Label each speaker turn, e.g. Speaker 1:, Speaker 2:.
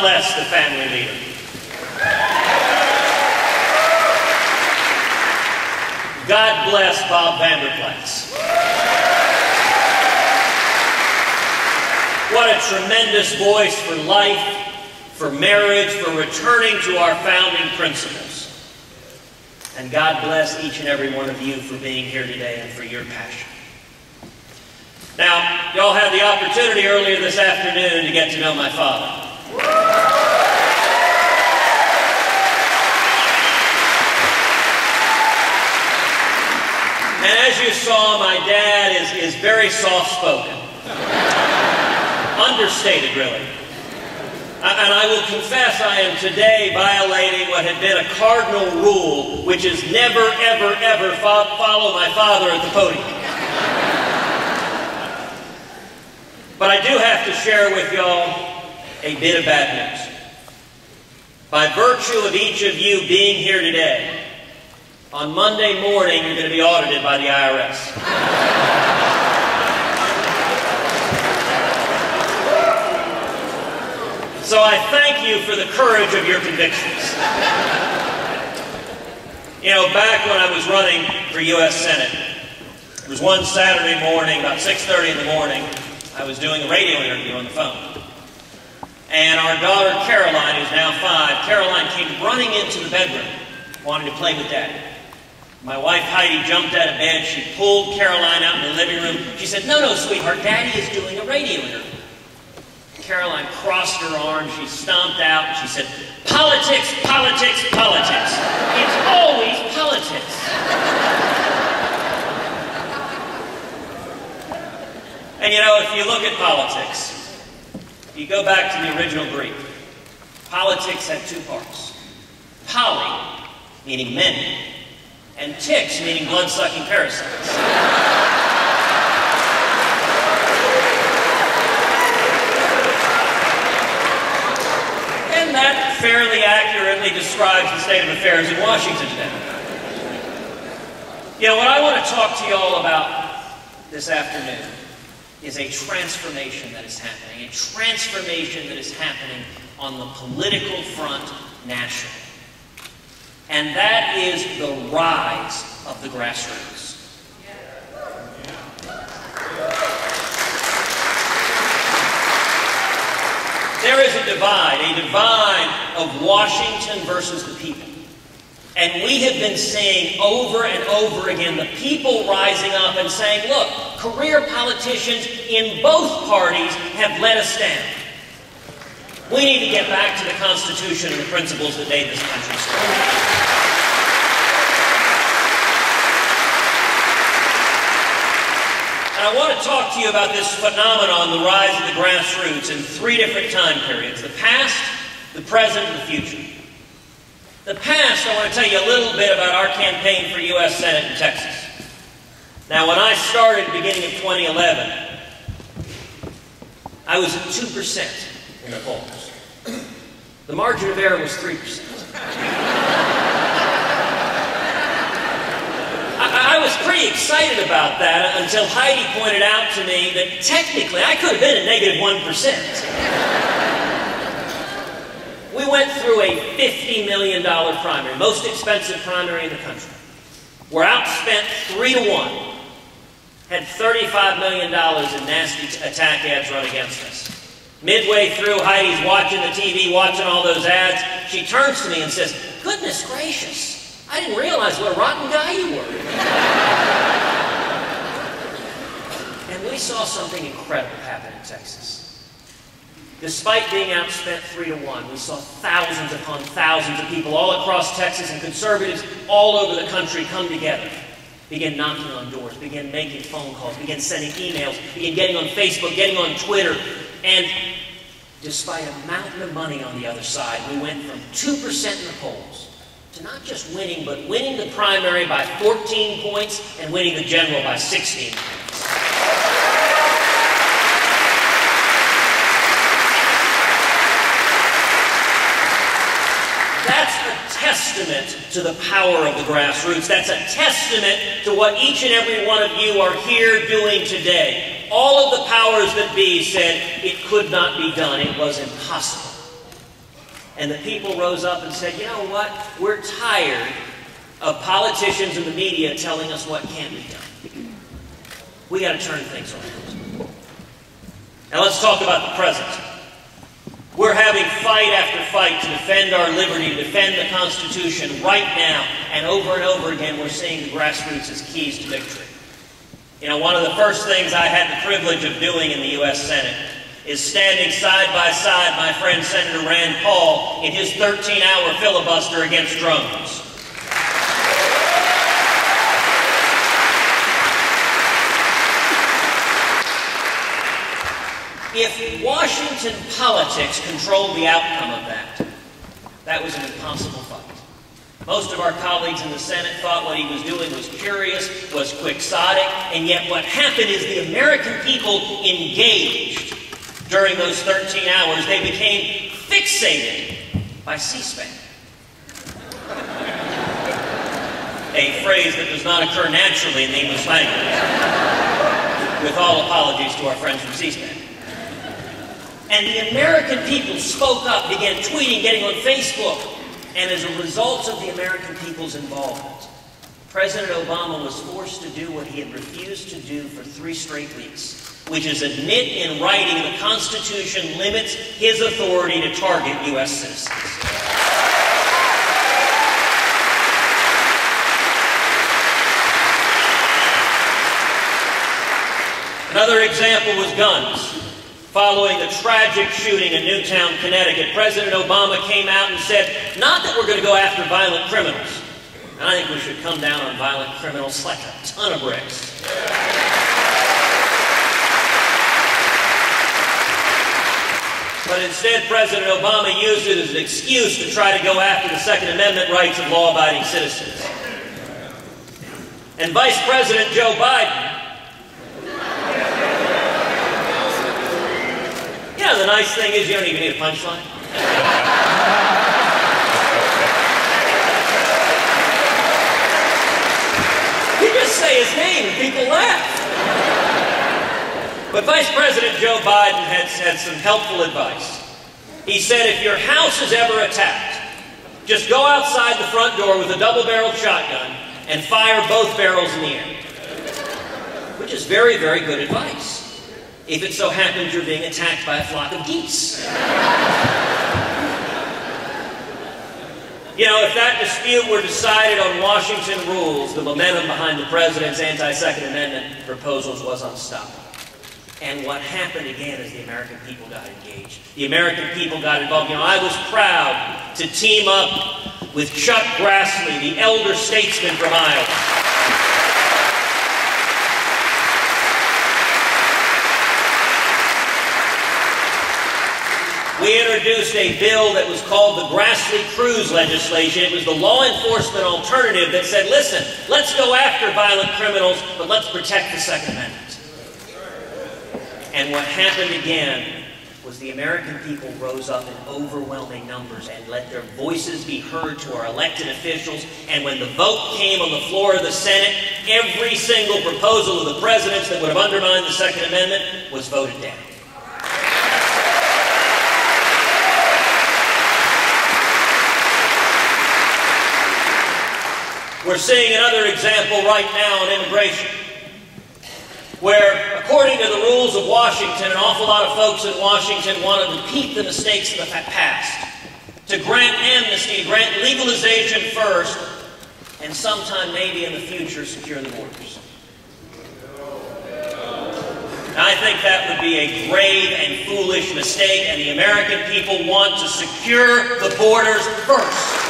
Speaker 1: bless the family leader. God bless Bob Vanderplatz. What a tremendous voice for life, for marriage, for returning to our founding principles. And God bless each and every one of you for being here today and for your passion. Now, y'all had the opportunity earlier this afternoon to get to know my father. And as you saw, my dad is very soft-spoken. Understated, really. And I will confess I am today violating what had been a cardinal rule, which is never, ever, ever follow my father at the podium. But I do have to share with y'all a bit of bad news. By virtue of each of you being here today, on Monday morning, you're going to be audited by the IRS. So I thank you for the courage of your convictions. You know, back when I was running for U.S. Senate, it was one Saturday morning, about 6:30 in the morning, I was doing a radio interview on the phone. And our daughter, Caroline, who's now 5, Caroline came running into the bedroom, wanting to play with Daddy. My wife, Heidi, jumped out of bed. She pulled Caroline out in the living room. She said, "No, no, sweetheart, Daddy is doing a radio interview." Caroline crossed her arms. She stomped out. And she said, "Politics, politics, politics. It's always politics." And you know, if you look at politics, if you go back to the original Greek, politics had two parts. Poly, meaning many, and ticks, meaning blood-sucking parasites. And that fairly accurately describes the state of affairs in Washington today. You know, what I want to talk to you all about this afternoon is a transformation that is happening, a transformation that is happening on the political front nationally. And that is the rise of the grassroots. There is a divide of Washington versus the people. And we have been saying over and over again, the people rising up and saying, look, career politicians in both parties have let us down. We need to get back to the Constitution and the principles that made this country strong. I want to talk to you about this phenomenon, the rise of the grassroots, in 3 different time periods: the past, the present, and the future. The past, I want to tell you a little bit about our campaign for U.S. Senate in Texas. Now, when I started at the beginning of 2011, I was at 2% in the polls. The margin of error was 3%. I was pretty excited about that until Heidi pointed out to me that technically I could have been at negative 1%. We went through a $50 million primary, most expensive primary in the country. We're outspent 3-1. Had $35 million in nasty attack ads run against us. Midway through, Heidi's watching the TV, watching all those ads. She turns to me and says, "Goodness gracious, I didn't realize what a rotten guy you were." And we saw something incredible happen in Texas. Despite being outspent 3-1, we saw thousands upon thousands of people all across Texas and conservatives all over the country come together, begin knocking on doors, begin making phone calls, begin sending emails, begin getting on Facebook, getting on Twitter. And despite a mountain of money on the other side, we went from 2% in the polls to not just winning, but winning the primary by 14 points and winning the general by 16 points. That's a testament to the power of the grassroots. That's a testament to what each and every one of you are here doing today. All of the powers that be said it could not be done. It was impossible. And the people rose up and said, you know what? We're tired of politicians and the media telling us what can't be done. We got to turn things around. Now let's talk about the present. We're having fight after fight to defend our liberty, to defend the Constitution right now. And over again, we're seeing the grassroots as keys to victory. You know, one of the first things I had the privilege of doing in the U.S. Senate is standing side by side my friend Senator Rand Paul in his 13-hour filibuster against drones. If Washington politics controlled the outcome of that, that was an impossible fight. Most of our colleagues in the Senate thought what he was doing was curious, was quixotic, and yet what happened is the American people engaged during those 13 hours. They became fixated by C-SPAN. A phrase that does not occur naturally in the English language. With all apologies to our friends from C-SPAN. And the American people spoke up, began tweeting, getting on Facebook. And as a result of the American people's involvement, President Obama was forced to do what he had refused to do for 3 straight weeks, which is admit in writing the Constitution limits his authority to target U.S. citizens. Another example was guns. Following the tragic shooting in Newtown, Connecticut, President Obama came out and said, not that we're going to go after violent criminals. And I think we should come down on violent criminals like a ton of bricks. But instead, President Obama used it as an excuse to try to go after the Second Amendment rights of law-abiding citizens. And Vice President Joe Biden, yeah, the nice thing is you don't even need a punchline. You just say his name and people laugh. But Vice President Joe Biden had some helpful advice. He said, if your house is ever attacked, just go outside the front door with a double-barreled shotgun and fire both barrels in the air. Which is very, very good advice. If it so happens you're being attacked by a flock of geese. You know, if that dispute were decided on Washington rules, the momentum behind the President's anti-Second Amendment proposals was unstoppable. And what happened again is the American people got engaged. The American people got involved. You know, I was proud to team up with Chuck Grassley, the elder statesman from Iowa. We introduced a bill that was called the Grassley-Cruz legislation. It was the law enforcement alternative that said, listen, let's go after violent criminals, but let's protect the Second Amendment. And what happened again was the American people rose up in overwhelming numbers and let their voices be heard to our elected officials. And when the vote came on the floor of the Senate, every single proposal of the President's that would have undermined the Second Amendment was voted down. We're seeing another example right now on immigration, where, according to the rules of Washington, an awful lot of folks in Washington want to repeat the mistakes of the past, to grant amnesty, grant legalization first, and sometime maybe in the future secure the borders. Now, I think that would be a grave and foolish mistake, and the American people want to secure the borders first.